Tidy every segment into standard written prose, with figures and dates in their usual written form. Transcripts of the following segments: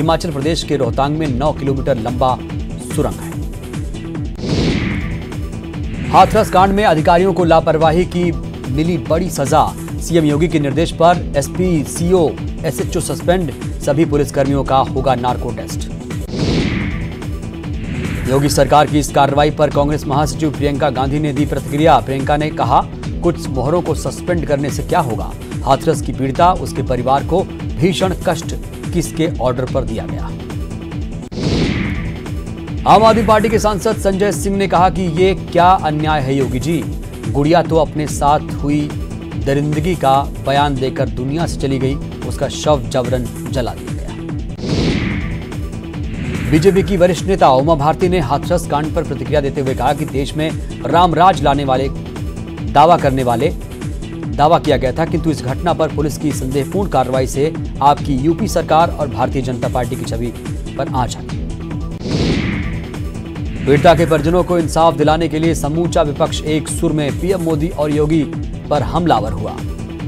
हिमाचल प्रदेश के रोहतांग में 9 किलोमीटर लंबा सुरंग है। हाथरस कांड में अधिकारियों को लापरवाही की मिली बड़ी सजा। सीएम योगी के निर्देश पर एसपी, सीओ, एसएचओ सस्पेंड। सभी पुलिसकर्मियों का होगा नार्को टेस्ट। योगी सरकार की इस कार्रवाई पर कांग्रेस महासचिव प्रियंका गांधी ने दी प्रतिक्रिया। प्रियंका ने कहा, कुछ मोहरों को सस्पेंड करने से क्या होगा। हाथरस की पीड़िता, उसके परिवार को भीषण कष्ट किसके ऑर्डर पर दिया गया। आम आदमी पार्टी के सांसद संजय सिंह ने कहा कि ये क्या अन्याय है योगी जी। गुड़िया तो अपने साथ हुई दरिंदगी का बयान देकर दुनिया से चली गई, उसका शव जबरन जला दिया गया। बीजेपी की वरिष्ठ नेता उमा भारती ने हाथरस कांड पर प्रतिक्रिया देते हुए कहा कि देश में रामराज लाने वाले दावा किया गया था, किंतु इस घटना पर पुलिस की संदेहपूर्ण कार्रवाई से आपकी यूपी सरकार और भारतीय जनता पार्टी की छवि पर आंच आई। पीड़िता के परिजनों को इंसाफ दिलाने के लिए समूचा विपक्ष एक सुर में पीएम मोदी और योगी पर हमलावर हुआ।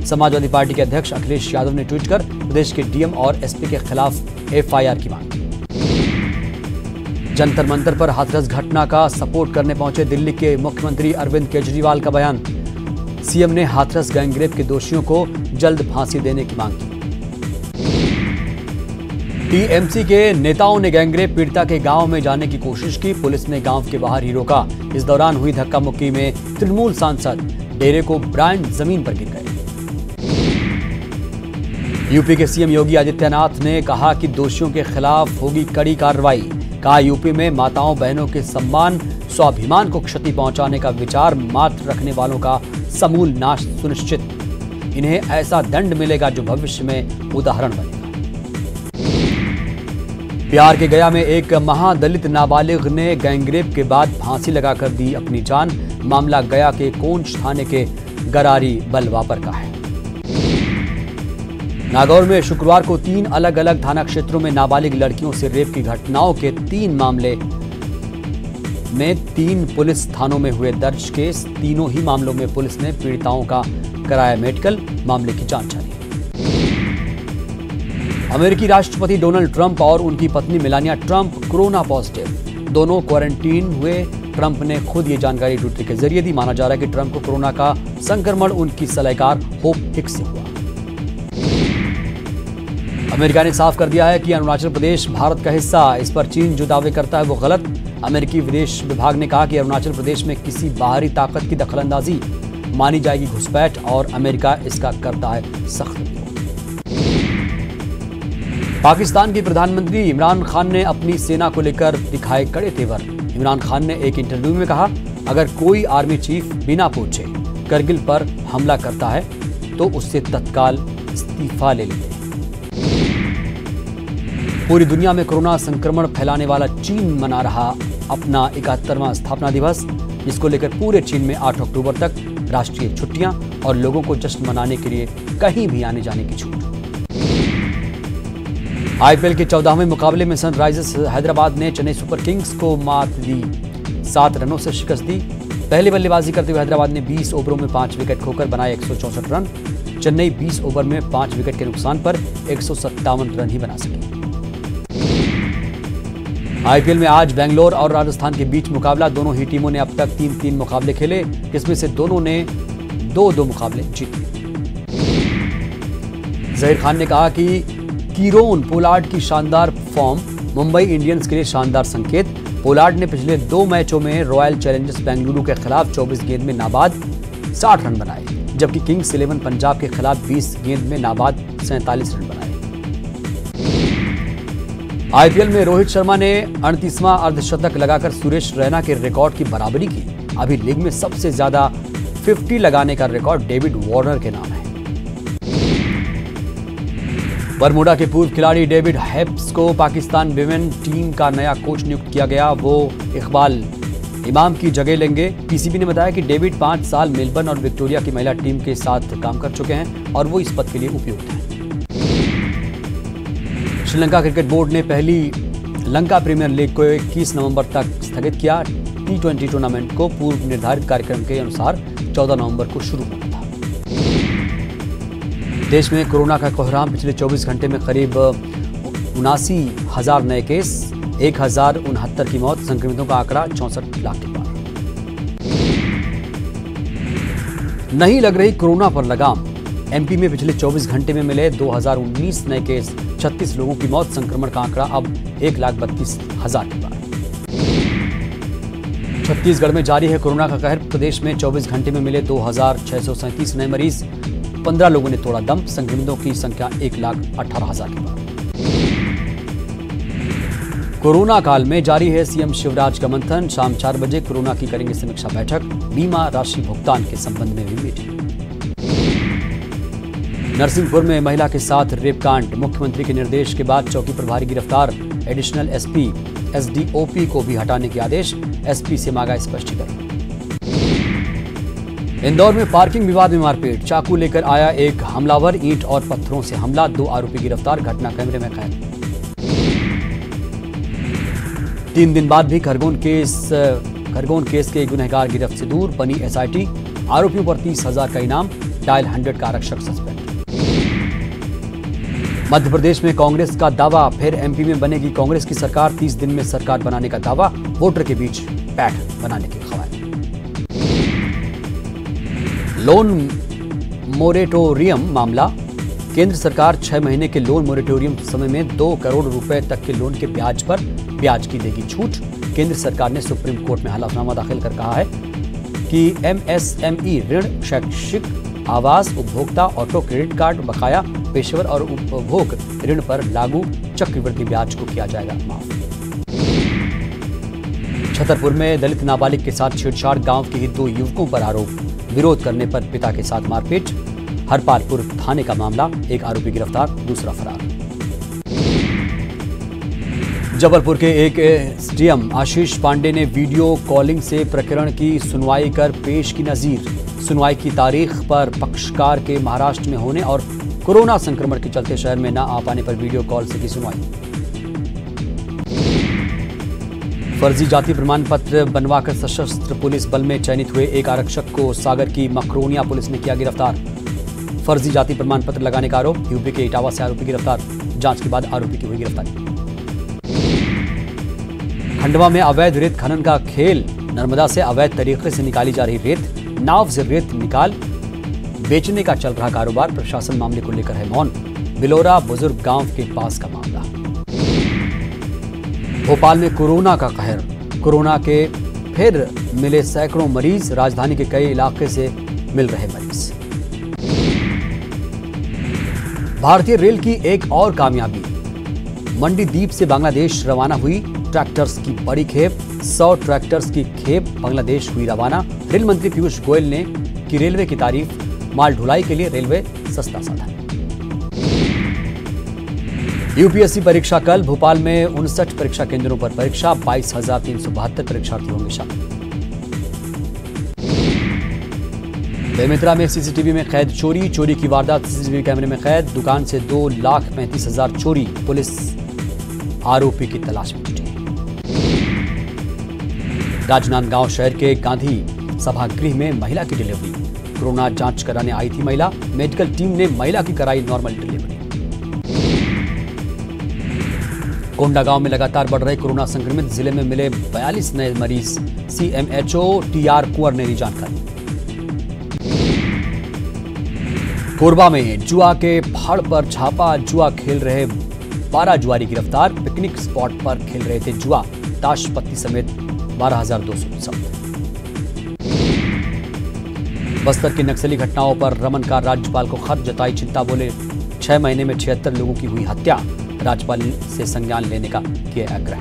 समाजवादी पार्टी के अध्यक्ष अखिलेश यादव ने ट्वीट कर प्रदेश के डीएम और एसपी के खिलाफ एफआईआर की मांग की। जंतर मंतर पर हाथरस घटना का सपोर्ट करने पहुंचे दिल्ली के मुख्यमंत्री अरविंद केजरीवाल का बयान। सीएम ने हाथरस गैंगरेप के दोषियों को जल्द फांसी देने की मांग की। टीएमसी के नेताओं ने गैंगरेप पीड़िता के गांव में जाने की कोशिश की। पुलिस ने गांव के बाहर ही रोका। इस दौरान हुई धक्का मुक्की में तृणमूल सांसद डेरे को ब्रांड जमीन पर गिर गए। यूपी के सीएम योगी आदित्यनाथ ने कहा कि दोषियों के खिलाफ होगी कड़ी कार्रवाई। कहा, यूपी में माताओं बहनों के सम्मान स्वाभिमान को क्षति पहुंचाने का विचार मात्र रखने वालों का समूल नाश सुनिश्चित। इन्हें ऐसा दंड मिलेगा जो भविष्य में उदाहरण बनेगा। बिहार के गया में एक महादलित नाबालिग ने गैंगरेप के बाद फांसी लगाकर दी अपनी जान। मामला गया के कोंच थाने के गरारी बलवापर का है। नागौर में शुक्रवार को 3 अलग अलग थाना क्षेत्रों में नाबालिग लड़कियों से रेप की घटनाओं के 3 मामले में 3 पुलिस थानों में हुए दर्ज केस। तीनों ही मामलों में पुलिस ने पीड़िताओं का कराया मेडिकल। मामले की जांच जारी है। अमेरिकी राष्ट्रपति डोनाल्ड ट्रंप और उनकी पत्नी मेलानिया ट्रंप कोरोना पॉजिटिव, दोनों क्वारंटीन हुए। ट्रंप ने खुद ये जानकारी ट्विटर के जरिए दी। माना जा रहा है कि ट्रंप को कोरोना का संक्रमण उनकी सलाहकार होप हिक्स से हुआ। अमेरिका ने साफ कर दिया है कि अरुणाचल प्रदेश भारत का हिस्सा। इस पर चीन जो दावे करता है वो गलत। अमेरिकी विदेश विभाग ने कहा कि अरुणाचल प्रदेश में किसी बाहरी ताकत की दखलंदाजी मानी जाएगी घुसपैठ और अमेरिका इसका करता है सख्त विरोध। पाकिस्तान के प्रधानमंत्री इमरान खान ने अपनी सेना को लेकर दिखाए कड़े तेवर। इमरान खान ने एक इंटरव्यू में कहा, अगर कोई आर्मी चीफ बिना पूछे करगिल पर हमला करता है तो उससे तत्काल इस्तीफा ले लेते हैं। पूरी दुनिया में कोरोना संक्रमण फैलाने वाला चीन मना रहा अपना 71वां स्थापना दिवस, जिसको लेकर पूरे चीन में 8 अक्टूबर तक राष्ट्रीय छुट्टियां और लोगों को जश्न मनाने के लिए कहीं भी आने जाने की छूट। आईपीएल के 14वें मुकाबले में सनराइजर्स हैदराबाद ने चेन्नई सुपर किंग्स को मात दी। 7 रनों से शिकस्त दी। पहले बल्लेबाजी करते हुए हैदराबाद ने 20 ओवरों में 5 विकेट खोकर बनाए 164 रन। चेन्नई 20 ओवर में 5 विकेट के नुकसान पर 157 रन ही बना सकी। आईपीएल में आज बेंगलोर और राजस्थान के बीच मुकाबला। दोनों ही टीमों ने अब तक 3-3 मुकाबले खेले, जिसमें से दोनों ने 2-2 मुकाबले जीते। जहीर खान ने कहा कि कीरोन पोलार्ड की शानदार फॉर्म मुंबई इंडियंस के लिए शानदार संकेत। पोलार्ड ने पिछले 2 मैचों में रॉयल चैलेंजर्स बेंगलुरु के खिलाफ 24 गेंद में नाबाद 60 रन बनाए, जबकि किंग्स 11 पंजाब के खिलाफ 20 गेंद में नाबाद 47 रन बनाए। आईपीएल में रोहित शर्मा ने 38वां अर्धशतक लगाकर सुरेश रैना के रिकॉर्ड की बराबरी की। अभी लीग में सबसे ज्यादा 50 लगाने का रिकॉर्ड डेविड वार्नर के नाम है। बरमूडा के पूर्व खिलाड़ी डेविड हेप्स को पाकिस्तान विमेन टीम का नया कोच नियुक्त किया गया। वो इकबाल इमाम की जगह लेंगे। पीसीबी ने बताया कि डेविड 5 साल मेलबर्न और विक्टोरिया की महिला टीम के साथ काम कर चुके हैं और वो इस पद के लिए उपयुक्त हैं। श्रीलंका क्रिकेट बोर्ड ने पहली लंका प्रीमियर लीग को 21 नवंबर तक स्थगित किया। T20 टूर्नामेंट को पूर्व निर्धारित कार्यक्रम के अनुसार 14 नवंबर को शुरू होना था। देश में कोरोना का कोहराम पिछले 24 घंटे में करीब 79,000 नए केस, 1,069 की मौत, संक्रमितों का आंकड़ा 64 लाख के पार। नहीं लग रही कोरोना पर लगाम। एमपी में पिछले 24 घंटे में मिले 2019 नए केस, 36 लोगों की मौत, संक्रमण का आंकड़ा अब 1,32,000 के पार। छत्तीसगढ़ में जारी है कोरोना का कहर। प्रदेश में 24 घंटे में मिले 2,637 नए मरीज, 15 लोगों ने तोड़ा दम, संक्रमितों की संख्या 1,18,000 के पार। कोरोना काल में जारी है सीएम शिवराज का मंथन। शाम 4 बजे कोरोना की करेंगे समीक्षा बैठक, बीमा राशि भुगतान के संबंध में भी मीटिंग। नरसिंहपुर में महिला के साथ रेप कांड, मुख्यमंत्री के निर्देश के बाद चौकी प्रभारी गिरफ्तार, एडिशनल एसपी एसडीओपी को भी हटाने के आदेश, एसपी से मांगा स्पष्टीकरण। इंदौर में पार्किंग विवाद में मारपीट, चाकू लेकर आया एक हमलावर, ईंट और पत्थरों से हमला, 2 आरोपी गिरफ्तार, घटना कैमरे में कैद। 3 दिन बाद भी खरगोन केस के गुनहगार गिरफ्त से दूर, बनी एसआईटी, आरोपियों पर 30,000 का इनाम, डायल 100 का आरक्षक सस्पेंड। मध्य प्रदेश में कांग्रेस का दावा, फिर एमपी में बनेगी कांग्रेस की सरकार, 30 दिन में सरकार बनाने का दावा, वोटर के बीच पैठ बनाने की खबर। लोन मोरेटोरियम मामला, केंद्र सरकार 6 महीने के लोन मोरेटोरियम समय में 2 करोड़ रुपए तक के लोन के ब्याज पर ब्याज की देगी छूट। केंद्र सरकार ने सुप्रीम कोर्ट में हलफनामा दाखिल कर कहा है कि एमएसएमई ऋण, शैक्षिक, आवास, उपभोक्ता, ऑटो, क्रेडिट कार्ड, बकाया, पेशेवर और उपभोग ऋण पर लागू चक्रवृद्धि ब्याज को किया जाएगा माफ। छतरपुर में दलित नाबालिग के साथ छेड़छाड़, गांव के ही 2 युवकों पर आरोप, विरोध करने पर पिता के साथ मारपीट। हरपालपुर थाने का मामला, एक आरोपी गिरफ्तार, दूसरा फरार। जबलपुर के एक एसडीएम आशीष पांडे ने वीडियो कॉलिंग से प्रकरण की सुनवाई कर पेश की नजीर। सुनवाई की तारीख पर पक्षकार के महाराष्ट्र में होने और कोरोना संक्रमण के चलते शहर में न आ पाने पर वीडियो कॉल से की सुनवाई। फर्जी जाति प्रमाण पत्र बनवाकर सशस्त्र पुलिस बल में चयनित हुए एक आरक्षक को सागर की मकरोनिया पुलिस ने किया गिरफ्तार। फर्जी जाति प्रमाण पत्र लगाने का आरोप, यूपी के इटावा से आरोपी गिरफ्तार, जांच के बाद आरोपी की हुई गिरफ्तारी। खंडवा में अवैध रेत खनन का खेल, नर्मदा से अवैध तरीके से निकाली जा रही रेत, नाव से रेत निकाल बेचने का चल रहा कारोबार, प्रशासन मामले को लेकर है मौन। बिलोरा बुजुर्ग गांव के पास का मामला। भोपाल में कोरोना का कहर, कोरोना के फिर मिले सैकड़ों मरीज, राजधानी के कई इलाके से मिल रहे मरीज। भारतीय रेल की एक और कामयाबी, मंडीदीप से बांग्लादेश रवाना हुई ट्रैक्टर्स की बड़ी खेप, 100 ट्रैक्टर्स की खेप बांग्लादेश हुई रवाना। रेल मंत्री पीयूष गोयल ने की रेलवे की तारीफ, माल ढुलाई के लिए रेलवे सस्ता साधन। यूपीएससी परीक्षा कल, भोपाल में 59 परीक्षा केंद्रों पर परीक्षा, 22,372 परीक्षार्थी होंगे शामिल। बेमेतरा में सीसीटीवी में कैद चोरी की वारदात सीसीटीवी कैमरे में कैद, दुकान से 2,35,000 चोरी, पुलिस आरोपी की तलाश में जुटी। राजनांदगांव शहर के गांधी सभागृह में महिला की डिलीवरी, कोरोना जांच कराने आई थी महिला, मेडिकल टीम ने महिला की कराई नॉर्मल डिलीवरी। कोंडागांव में लगातार बढ़ रहे कोरोना संक्रमित, जिले में मिले 42 नए मरीज, सीएमएचओ टीआर कुंवर ने दी जानकारी। कोरबा में जुआ के पहाड़ पर छापा, जुआ खेल रहे 12 जुआरी गिरफ्तार, पिकनिक स्पॉट पर खेल रहे थे जुआ, ताश पत्ती समेत 12,200 जब्त। बस्तर की नक्सली घटनाओं पर रमन का राज्यपाल को खत, जताई चिंता, बोले 6 महीने में 76 लोगों की हुई हत्या, राज्यपाल से संज्ञान लेने का किया आग्रह।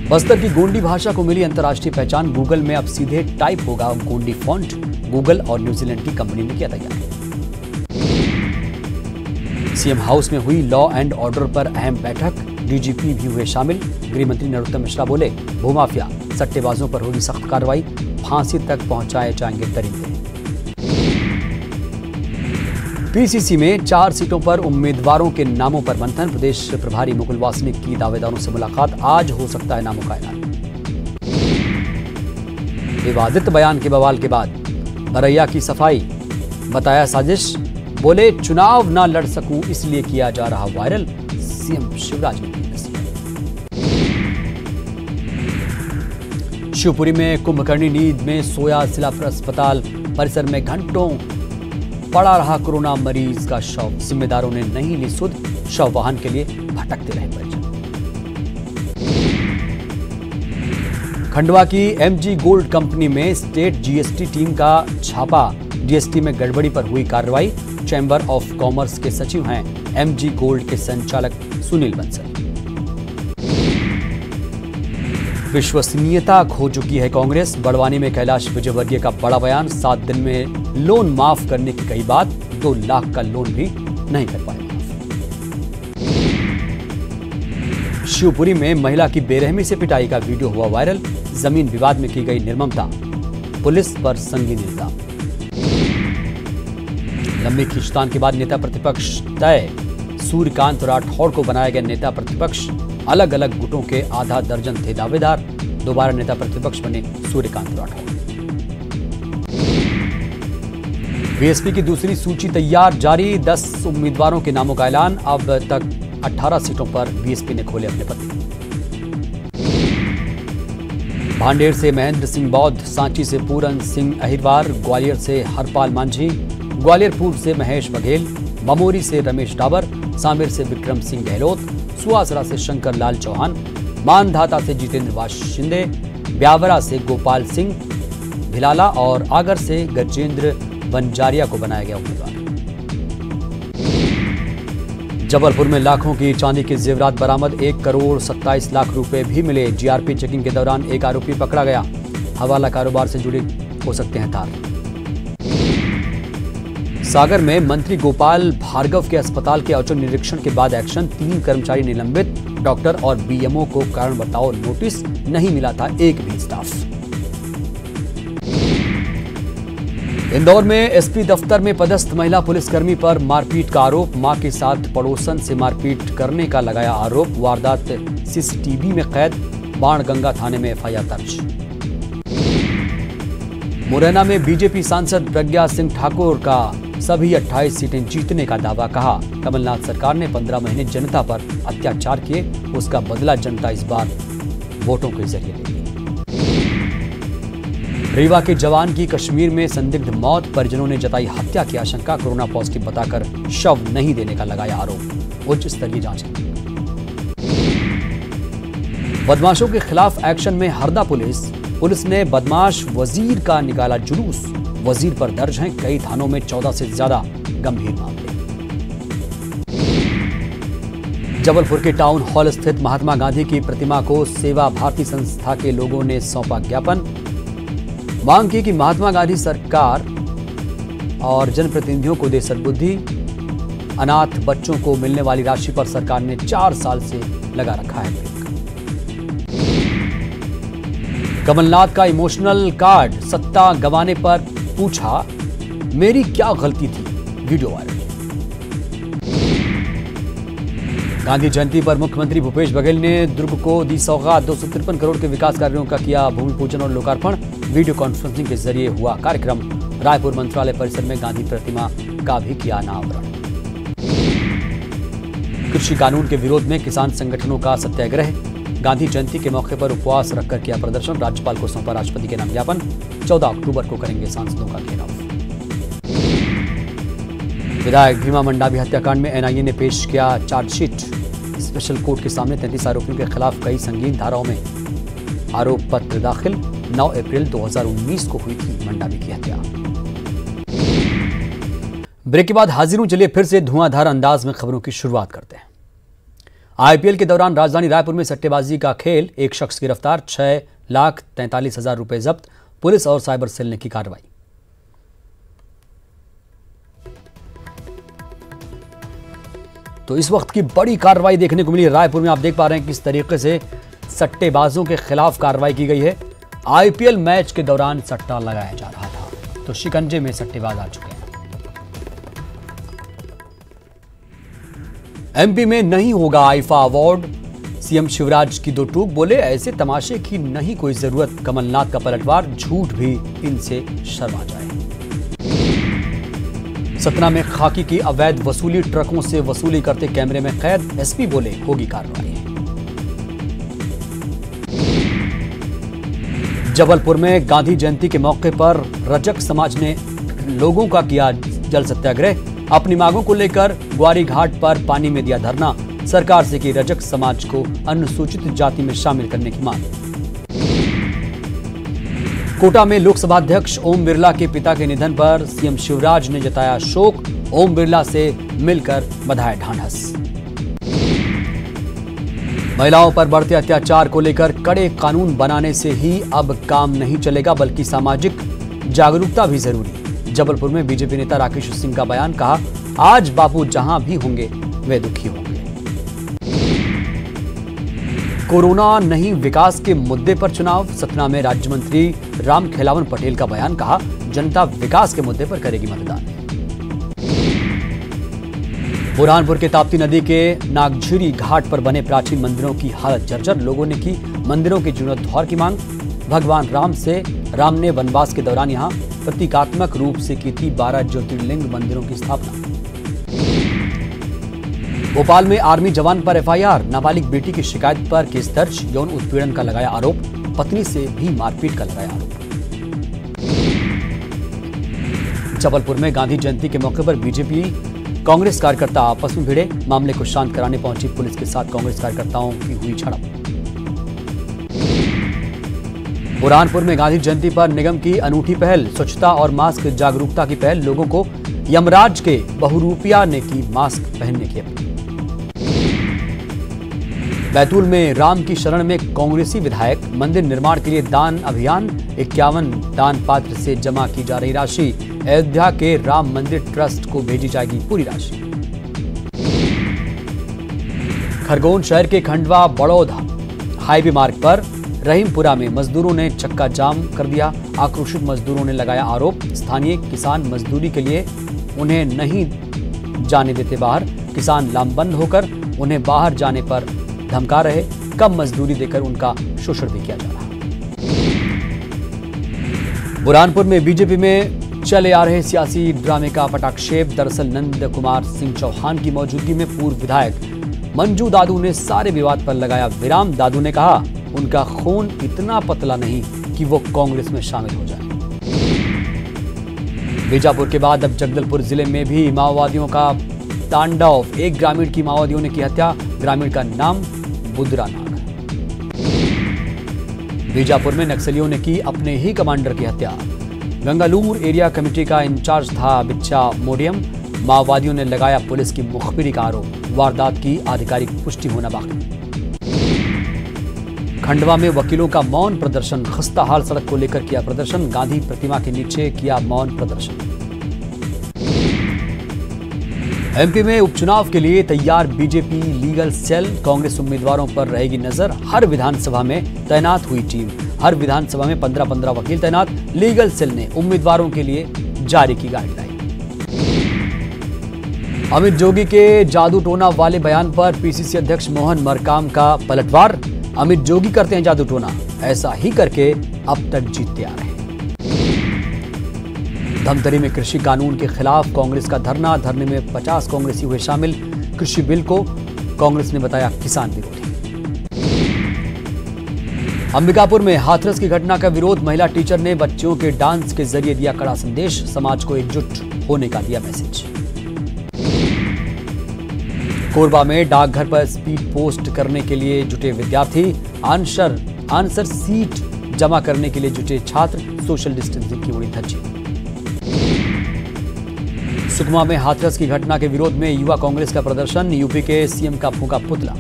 बस्तर की गोंडी भाषा को मिली अंतर्राष्ट्रीय पहचान, गूगल में अब सीधे टाइप होगा गोंडी फॉन्ट, गूगल और न्यूजीलैंड की कंपनी ने किया तैयार। सीएम हाउस में हुई लॉ एंड ऑर्डर पर अहम बैठक, डीजीपी भी हुए शामिल। गृह मंत्री नरोत्तम मिश्रा बोले, भूमाफिया सट्टेबाजों पर होगी सख्त कार्रवाई, फांसी तक पहुंचाए जाएंगे दरिंदे। पीसीसी में 4 सीटों पर उम्मीदवारों के नामों पर मंथन, प्रदेश प्रभारी मुकुल वासनिक की दावेदारों से मुलाकात, आज हो सकता है नामों का ऐलान। विवादित बयान के बवाल के बाद बरैया की सफाई, बताया साजिश, बोले चुनाव ना लड़ सकूं इसलिए किया जा रहा वायरल, सीएम शिवराज ने की नसीहत। शिवपुरी में कुंभकर्णी नींद में सोया जिला अस्पताल परिसर में घंटों पड़ा रहा कोरोना मरीज का शव, जिम्मेदारों ने नहीं ली सुध, शव वाहन के लिए भटकते रहे परिजन। खंडवा की एमजी गोल्ड कंपनी में स्टेट जीएसटी टीम का छापा, जीएसटी में गड़बड़ी पर हुई कार्रवाई। चैंबर ऑफ कॉमर्स के सचिव हैं एमजी गोल्ड के संचालक सुनील बंसल। विश्वसनीयता खो चुकी है कांग्रेस, बड़वानी में कैलाश विजयवर्गीय का बड़ा बयान, 7 दिन में लोन माफ करने की कही बात, 2 लाख का लोन भी नहीं कर पाए माफ। शिवपुरी में महिला की बेरहमी से पिटाई का वीडियो हुआ वायरल, जमीन विवाद में की गई निर्ममता, पुलिस पर संगीन इल्जाम। लंबी खींचतान के बाद नेता प्रतिपक्ष तय, सूर्यकांत राठौड़ को बनाया गया नेता प्रतिपक्ष, अलग अलग गुटों के आधा दर्जन थे दावेदार, दोबारा नेता प्रतिपक्ष बने सूर्यकांत राठौड़। बीएसपी की दूसरी सूची तैयार जारी, 10 उम्मीदवारों के नामों का ऐलान, अब तक 18 सीटों पर बीएसपी ने खोले अपने पत्ते। भांडेर से महेंद्र सिंह बौद्ध, सांची से पूरन सिंह अहिरवार, ग्वालियर से हरपाल मांझी, ग्वालियर पूर्व से महेश बघेल, बमोरी से रमेश डाबर, सामेर से विक्रम सिंह गहलोत, सुहासरा से शंकर लाल चौहान, मानधाता से जितेंद्र वाशिंदे, ब्यावरा से गोपाल सिंह भिलाला और आगर से गजेंद्र बंजारिया को बनाया गया उम्मीदवार। जबलपुर में लाखों की चांदी के जेवरात बरामद, 1 करोड़ 27 लाख रुपए भी मिले। जीआरपी चेकिंग के दौरान एक आरोपी पकड़ा गया, हवाला कारोबार से जुड़े हो सकते हैं तार। सागर में मंत्री गोपाल भार्गव के अस्पताल के औचक निरीक्षण के बाद एक्शन, 3 कर्मचारी निलंबित, डॉक्टर और बीएमओ को कारण बताओ नोटिस नहीं मिला था एक भी स्टाफ। इंदौर में एसपी दफ्तर में पदस्थ महिला पुलिसकर्मी पर मारपीट का आरोप, मां के साथ पड़ोसन से मारपीट करने का लगाया आरोप, वारदात सीसीटीवी में कैद, बाणगंगा थाने में एफआईआर दर्ज। मुरैना में बीजेपी सांसद प्रज्ञा सिंह ठाकुर का सभी 28 सीटें जीतने का दावा, कहा कमलनाथ सरकार ने 15 महीने जनता पर अत्याचार किए, उसका बदला जनता इस बार वोटों के जरिए लेगी। रीवा के जवान की कश्मीर में संदिग्ध मौत, परिजनों ने जताई हत्या की आशंका, कोरोना पॉजिटिव बताकर शव नहीं देने का लगाया आरोप, उच्च स्तरीय जांच। बदमाशों के खिलाफ एक्शन में हरदा पुलिस ने बदमाश वजीर का निकाला जुलूस, वजीर पर दर्ज हैं कई थानों में 14 से ज्यादा गंभीर मामले। जबलपुर के टाउन हॉल स्थित महात्मा गांधी की प्रतिमा को सेवा भारती संस्था के लोगों ने सौंपा ज्ञापन, मांग की कि महात्मा गांधी सरकार और जनप्रतिनिधियों को दे सद्बुद्धि, अनाथ बच्चों को मिलने वाली राशि पर सरकार ने 4 साल से लगा रखा है ब्रेक। कमलनाथ का इमोशनल कार्ड, सत्ता गंवाने पर पूछा मेरी क्या गलती थी, वीडियो वायरल। गांधी जयंती पर मुख्यमंत्री भूपेश बघेल ने दुर्ग को दी सौगात, 253 करोड़ के विकास कार्यों का किया भूमि पूजन और लोकार्पण, वीडियो कॉन्फ्रेंसिंग के जरिए हुआ कार्यक्रम। रायपुर मंत्रालय परिसर में गांधी प्रतिमा का भी किया अनावरण। कृषि कानून के विरोध में किसान संगठनों का सत्याग्रह, गांधी जयंती के मौके पर उपवास रखकर किया प्रदर्शन, राज्यपाल को सौंपा राष्ट्रपति के नाम ज्ञापन, 14 अक्टूबर को करेंगे सांसदों का घेराव। विधायक भीमा मंडावी हत्याकांड में एनआईए ने पेश किया चार्जशीट, स्पेशल कोर्ट के सामने 33 आरोपियों के खिलाफ कई संगीन धाराओं में आरोप पत्र दाखिल। 9 अप्रैल 2019 को हुई थी मंडावी की हत्या। ब्रेक के बाद हाजिर हूं, चलिए फिर से धुआंधार अंदाज में खबरों की शुरुआत करते हैं। आईपीएल के दौरान राजधानी रायपुर में सट्टेबाजी का खेल, एक शख्स गिरफ्तार, 6,43,000 रुपए जब्त, पुलिस और साइबर सेल ने की कार्रवाई। तो इस वक्त की बड़ी कार्रवाई देखने को मिली रायपुर में, आप देख पा रहे हैं किस तरीके से सट्टेबाजों के खिलाफ कार्रवाई की गई है। आईपीएल मैच के दौरान सट्टा लगाया जा रहा था, तो शिकंजे में सट्टेबाज आ चुके हैं। एमपी में नहीं होगा आईफा अवार्ड, सीएम शिवराज की दो टूक, बोले ऐसे तमाशे की नहीं कोई जरूरत, कमलनाथ का पलटवार, झूठ भी इनसे शर्मा जाए। सतना में खाकी की अवैध वसूली, ट्रकों से वसूली करते कैमरे में कैद, एसपी बोले होगी कार्रवाई। जबलपुर में गांधी जयंती के मौके पर रजक समाज ने लोगों का किया जल सत्याग्रह, अपनी मांगों को लेकर ग्वारी घाट पर पानी में दिया धरना, सरकार से की रजक समाज को अनुसूचित जाति में शामिल करने की मांग। कोटा में लोकसभा अध्यक्ष ओम बिरला के पिता के निधन पर सीएम शिवराज ने जताया शोक, ओम बिरला से मिलकर बधाया ढांढस। महिलाओं पर बढ़ते अत्याचार को लेकर कड़े कानून बनाने से ही अब काम नहीं चलेगा, बल्कि सामाजिक जागरूकता भी जरूरी। जबलपुर में बीजेपी नेता राकेश सिंह का बयान, कहा आज बापू जहां भी होंगे वे दुखी होंगे। कोरोना नहीं विकास के मुद्दे पर चुनाव, सतना में राज्य मंत्री राम खेलावन पटेल का बयान, कहा जनता विकास के मुद्दे पर करेगी मतदान। बुरहानपुर के ताप्ती नदी के नागझीरी घाट पर बने प्राचीन मंदिरों की हालत जर्जर, लोगों ने की मंदिरों की जीर्णोद्धार की मांग। भगवान राम ने वनवास के दौरान यहां प्रतीकात्मक रूप से की थी 12 ज्योतिर्लिंग मंदिरों की स्थापना। भोपाल में आर्मी जवान पर एफआईआर, नाबालिग बेटी की शिकायत पर केस दर्ज, यौन उत्पीड़न का लगाया आरोप, पत्नी से भी मारपीट का लगाया आरोप। जबलपुर में गांधी जयंती के मौके पर बीजेपी कांग्रेस कार्यकर्ता आपस में भिड़े, मामले को शांत कराने पहुंची पुलिस के साथ कांग्रेस कार्यकर्ताओं की हुई झड़प। बुरहानपुर में गांधी जयंती पर निगम की अनूठी पहल, स्वच्छता और मास्क जागरूकता की पहल, लोगों को यमराज के बहुरूपिया ने की मास्क पहनने की अपील। बैतूल में राम की शरण में कांग्रेसी विधायक, मंदिर निर्माण के लिए दान अभियान, 51 दान पात्र से जमा की जा रही राशि, अयोध्या के राम मंदिर ट्रस्ट को भेजी जाएगी पूरी राशि। खरगोन शहर के खंडवा बड़ौदा हाईवे मार्ग पर रहीमपुरा में मजदूरों ने चक्का जाम कर दिया, आक्रोशित मजदूरों ने लगाया आरोप, स्थानीय किसान मजदूरी के लिए उन्हें नहीं जाने देते बाहर, किसान लामबंद होकर उन्हें बाहर जाने पर धमका रहे, कम मजदूरी देकर उनका शोषण भी किया जा रहा। बुरहानपुर में बीजेपी में चले आ रहे सियासी ड्रामे का पटाक्षेप, दरअसल नंद कुमार सिंह चौहान की मौजूदगी में पूर्व विधायक मंजू दादू ने सारे विवाद पर लगाया विराम। दादू ने कहा उनका खून इतना पतला नहीं कि वो कांग्रेस में शामिल हो जाए। बीजापुर के बाद अब जगदलपुर जिले में भी माओवादियों का तांडव, एक ग्रामीण की माओवादियों ने की हत्या, ग्रामीण का नाम बुद्रा नाग। बीजापुर में नक्सलियों ने की अपने ही कमांडर की हत्या, गंगालूर एरिया कमेटी का इंचार्ज था बिच्चा मोडियम, माओवादियों ने लगाया पुलिस की मुखबिरी का आरोप, वारदात की आधिकारिक पुष्टि होना बाकी। खंडवा में वकीलों का मौन प्रदर्शन, खस्ताहाल सड़क को लेकर किया प्रदर्शन, गांधी प्रतिमा के नीचे किया मौन प्रदर्शन। एमपी में उपचुनाव के लिए तैयार बीजेपी लीगल सेल, कांग्रेस उम्मीदवारों पर रहेगी नजर, हर विधानसभा में तैनात हुई टीम, हर विधानसभा में 15-15 वकील तैनात, लीगल सेल ने उम्मीदवारों के लिए जारी की गाइडलाइन। अमित जोगी के जादू टोना वाले बयान पर पीसीसी अध्यक्ष मोहन मरकाम का पलटवार, अमित जोगी करते हैं जादू टोना, ऐसा ही करके अब तक जीतते आ रहे हैं। धमतरी में कृषि कानून के खिलाफ कांग्रेस का धरना, धरने में 50 कांग्रेसी हुए शामिल, कृषि बिल को कांग्रेस ने बताया किसान विरोधी। अंबिकापुर में हाथरस की घटना का विरोध, महिला टीचर ने बच्चियों के डांस के जरिए दिया कड़ा संदेश, समाज को एकजुट होने का दिया मैसेज। कोरबा में डाकघर पर स्पीड पोस्ट करने के लिए जुटे विद्यार्थी, आंसर सीट जमा करने के लिए जुटे छात्र, सोशल डिस्टेंसिंग की उड़ी धज्जी। सुकमा में हाथरस की घटना के विरोध में युवा कांग्रेस का प्रदर्शन, यूपी के सीएम का फूंका पुतला।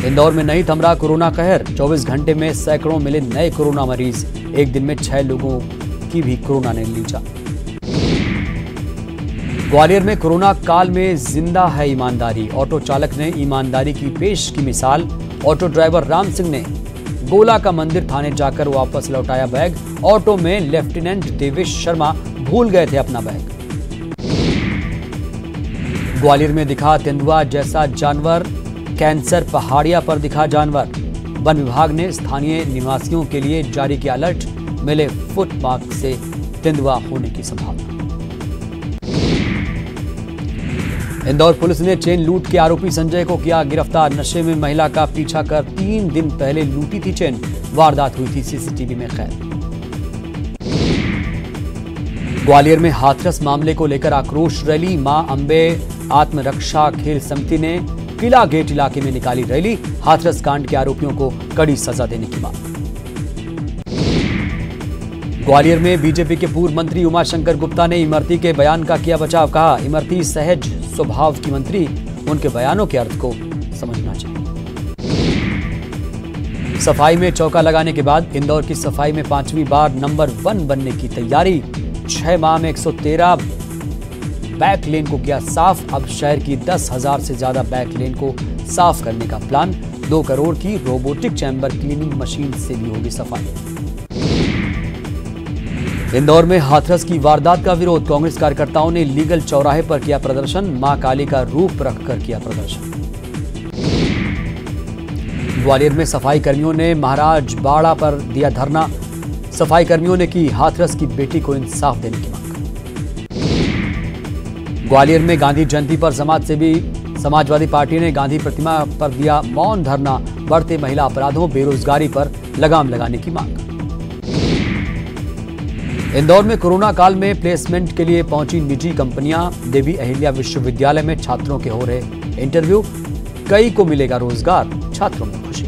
इंदौर में नहीं थम रहा कोरोना कहर, 24 घंटे में सैकड़ों मिले नए कोरोना मरीज, एक दिन में 6 लोगों की भी कोरोना ने ली जान। ग्वालियर में कोरोना काल में जिंदा है ईमानदारी, ऑटो चालक ने ईमानदारी की पेश की मिसाल, ऑटो ड्राइवर राम सिंह ने गोला का मंदिर थाने जाकर वापस लौटाया बैग, ऑटो में लेफ्टिनेंट देवेश शर्मा भूल गए थे अपना बैग। ग्वालियर में दिखा तेंदुआ जैसा जानवर, कैंसर पहाड़िया पर दिखा जानवर, वन विभाग ने स्थानीय निवासियों के लिए जारी किया अलर्ट, मिले फुटमार्क से तेंदुआ होने की संभावना। इंदौर पुलिस ने चेन लूट के आरोपी संजय को किया गिरफ्तार। नशे में महिला का पीछा कर 3 दिन पहले लूटी थी चेन। वारदात हुई थी सीसीटीवी में कैद। ग्वालियर में हाथरस मामले को लेकर आक्रोश रैली। मां अंबे आत्मरक्षा खेल समिति ने किला गेट इलाके में निकाली रैली। हाथरस कांड के आरोपियों को कड़ी सजा देने की मांग। ग्वालियर में बीजेपी के पूर्व मंत्री उमाशंकर गुप्ता ने इमरती के बयान का किया बचाव। कहा, इमरती सहज स्वभाव की मंत्री, उनके बयानों के अर्थ को समझना चाहिए। सफाई में चौका लगाने के बाद इंदौर की सफाई में 5वीं बार नंबर 1 बनने की तैयारी। 6 माह में 113 बैक लेन को किया साफ। अब शहर की 10,000 से ज्यादा बैक लेन को साफ करने का प्लान। 2 करोड़ की रोबोटिक चैम्बर क्लीनिंग मशीन से भी होगी सफाई। इंदौर में हाथरस की वारदात का विरोध। कांग्रेस कार्यकर्ताओं ने लीगल चौराहे पर किया प्रदर्शन। मां काली का रूप रखकर किया प्रदर्शन। ग्वालियर में सफाई कर्मियों ने महाराज बाड़ा पर दिया धरना। सफाई कर्मियों ने की हाथरस की बेटी को इंसाफ देने की मांग। ग्वालियर में गांधी जयंती पर समाजवादी पार्टी ने गांधी प्रतिमा पर दिया मौन धरना। बढ़ते महिला अपराधों, बेरोजगारी पर लगाम लगाने की मांग। इंदौर में कोरोना काल में प्लेसमेंट के लिए पहुंची निजी कंपनियां। देवी अहिल्या विश्वविद्यालय में छात्रों के हो रहे इंटरव्यू। कई को मिलेगा रोजगार, छात्रों में खुशी।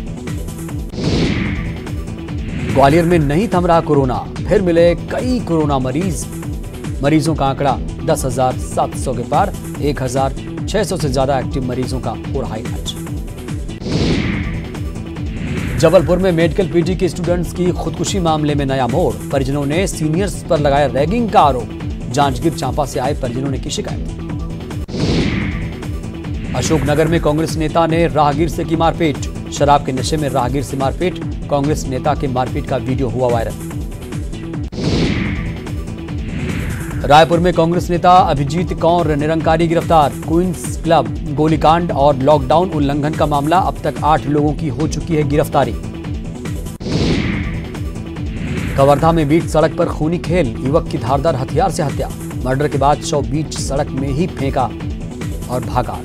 ग्वालियर में नहीं थम रहा कोरोना, फिर मिले कई कोरोना मरीजों का आंकड़ा 10,700 के पार। 1,600 से ज्यादा एक्टिव मरीजों का हो रहा इलाज। जबलपुर में मेडिकल पीजी के स्टूडेंट्स की खुदकुशी मामले में नया मोड़। परिजनों ने सीनियर्स पर लगाया रैगिंग का आरोप। जांजगीर चांपा से आए परिजनों ने की शिकायत। अशोकनगर में कांग्रेस नेता ने राहगीर से की मारपीट। शराब के नशे में राहगीर से मारपीट। कांग्रेस नेता के मारपीट का वीडियो हुआ वायरल। रायपुर में कांग्रेस नेता अभिजीत कौर निरंकारी गिरफ्तार। क्वींस क्लब गोलीकांड और लॉकडाउन उल्लंघन का मामला। अब तक 8 लोगों की हो चुकी है गिरफ्तारी। कवर्धा में बीच सड़क पर खूनी खेल। युवक की धारदार हथियार से हत्या। मर्डर के बाद शव बीच सड़क में ही फेंका और भागा।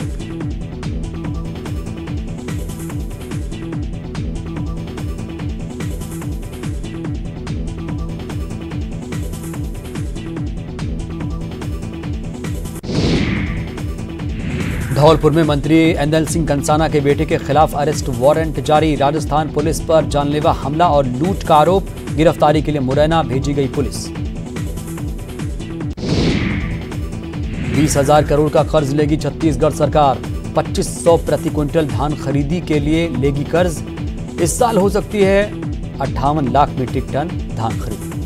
धौलपुर में मंत्री एंदल सिंह कंसाना के बेटे के खिलाफ अरेस्ट वारंट जारी। राजस्थान पुलिस पर जानलेवा हमला और लूट का आरोप। गिरफ्तारी के लिए मुरैना भेजी गई पुलिस। 20,000 करोड़ का कर्ज लेगी छत्तीसगढ़ सरकार। 2500 प्रति क्विंटल धान खरीदी के लिए लेगी कर्ज। इस साल हो सकती है 58 लाख मीट्रिक टन धान खरीदी।